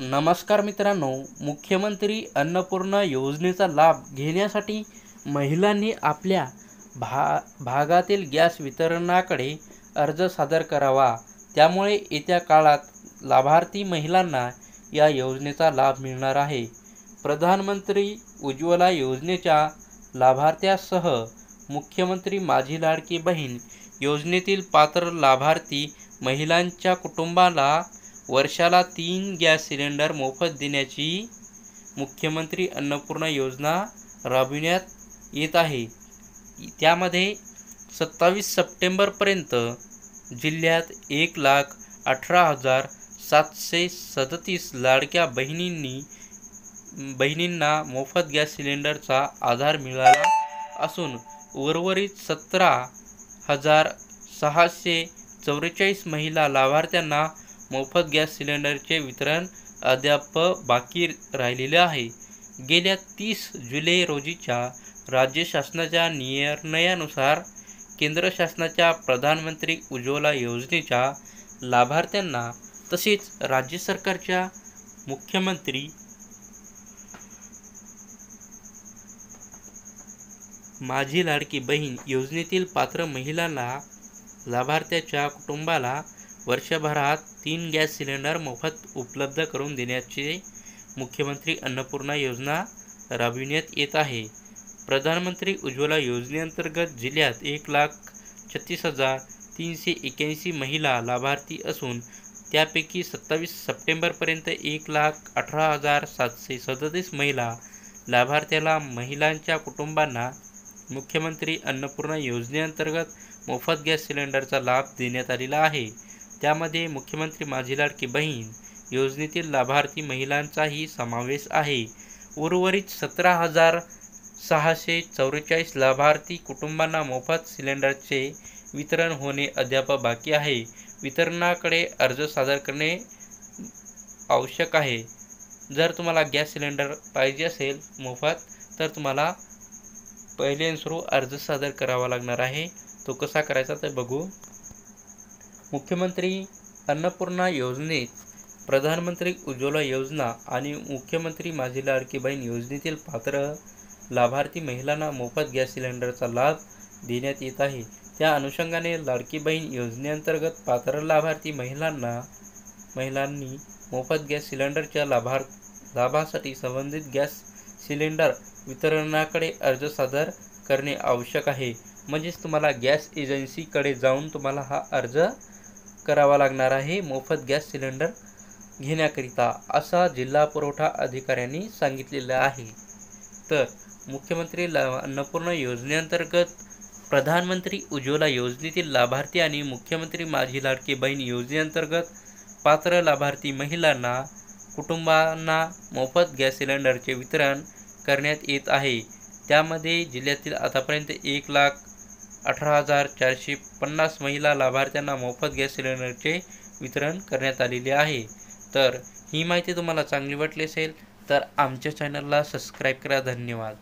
नमस्कार मित्रांनो, मुख्यमंत्री अन्नपूर्णा योजनेचा लाभ घेण्यासाठी महिलांनी आपल्या भागातील गॅस वितरणाकडे अर्ज सादर करावा. त्यामुळे येत्या काळात लाभार्थी महिलांना या योजनेचा लाभ मिळणार आहे. प्रधानमंत्री उज्ज्वला योजनेच्या लाभार्थ्यांसह मुख्यमंत्री माझी लाडकी बहीण योजनेतील पात्र लाभार्थी महिलांच्या कुटुंबाला वर्षाला 3 गॅस सिलेंडर मोफत देण्याची मुख्यमंत्री अन्नपूर्णा योजना राबविण्यात येत आहे. त्यामध्ये 27 सप्टेंबरपर्यंत जिल्ह्यात 1,18,737 लाडक्या बहिणींना मोफत गॅस सिलेंडरचा आधार मिळाला असून उर्वरित 17,644 महिला लाभार्थ्यांना मोफत गॅस सिलेंडरचे वितरण अद्याप बाकी राहिलेले आहे. गेल्या 30 जुलै रोजीच्या राज्य शासनाच्या निर्णयानुसार केंद्र शासनाच्या प्रधानमंत्री उज्ज्वला योजनेच्या लाभार्थ्यांना तसेच राज्य सरकारच्या मुख्यमंत्री माझी लाडकी बहीण योजनेतील पात्र महिलांना लाभार्थ्याच्या कुटुंबाला वर्षभरात 3 गॅस सिलेंडर मोफत उपलब्ध करून देण्याची मुख्यमंत्री अन्नपूर्णा योजना राबविण्यात येत आहे. प्रधानमंत्री उज्ज्वला योजनेअंतर्गत जिल्ह्यात 1,36,381 महिला लाभार्थी असून त्यापैकी 27 सप्टेंबरपर्यंत 1,18,737 महिला लाभार्थ्याला महिलांच्या कुटुंबांना मुख्यमंत्री अन्नपूर्णा योजनेअंतर्गत मोफत गॅस सिलेंडरचा लाभ देण्यात आलेला आहे. त्यामध्ये मुख्यमंत्री माझी लाडकी बहीण योजनेतील लाभार्थी महिलांचाही समावेश आहे. उर्वरित 17,644 लाभार्थी कुटुंबांना मोफत सिलेंडरचे वितरण होणे अद्याप बाकी आहे. वितरणाकडे अर्ज सादर करणे आवश्यक आहे. जर तुम्हाला गॅस सिलेंडर पाहिजे असेल मोफत, तर तुम्हाला पहिल्यापासून अर्ज सादर करावा लागणार आहे. तो कसा करायचा ते बघू. मुख्यमंत्री अन्नपूर्णा योजनेत प्रधानमंत्री उज्ज्वला योजना आणि मुख्यमंत्री माझी लाडकी बहीण योजनेतील पात्र लाभार्थी महिलांना मोफत गॅस सिलेंडरचा लाभ देण्यात येत आहे. त्या अनुषंगाने लाडकी बहीण योजनेअंतर्गत पात्र लाभार्थी महिलांनी मोफत गॅस सिलेंडरच्या लाभासाठी संबंधित गॅस सिलेंडर वितरणाकडे अर्ज सादर करणे आवश्यक आहे. म्हणजेच तुम्हाला गॅस एजन्सीकडे जाऊन तुम्हाला हा अर्ज करावा लागणार आहे मोफत गॅस सिलेंडर घेण्याकरिता, असा जिल्हा पुरवठा अधिकाऱ्यांनी सांगितलेलं आहे. तर मुख्यमंत्री अन्नपूर्णा योजनेअंतर्गत प्रधानमंत्री उज्ज्वला योजनेतील लाभार्थी आणि मुख्यमंत्री माझी लाडकी बहीण योजनेअंतर्गत पात्र लाभार्थी महिलांना कुटुंबांना मोफत गॅस सिलेंडरचे वितरण करण्यात येत आहे. त्यामध्ये जिल्ह्यातील आतापर्यंत 1,18,450 महिला लाभार्थ्यांना मोफत गॅस सिलेंडरचे वितरण करण्यात आलेले आहे. तर ही माहिती तुम्हाला चांगली वाटली असेल तर आमच्या चॅनलला सबस्क्राईब करा. धन्यवाद.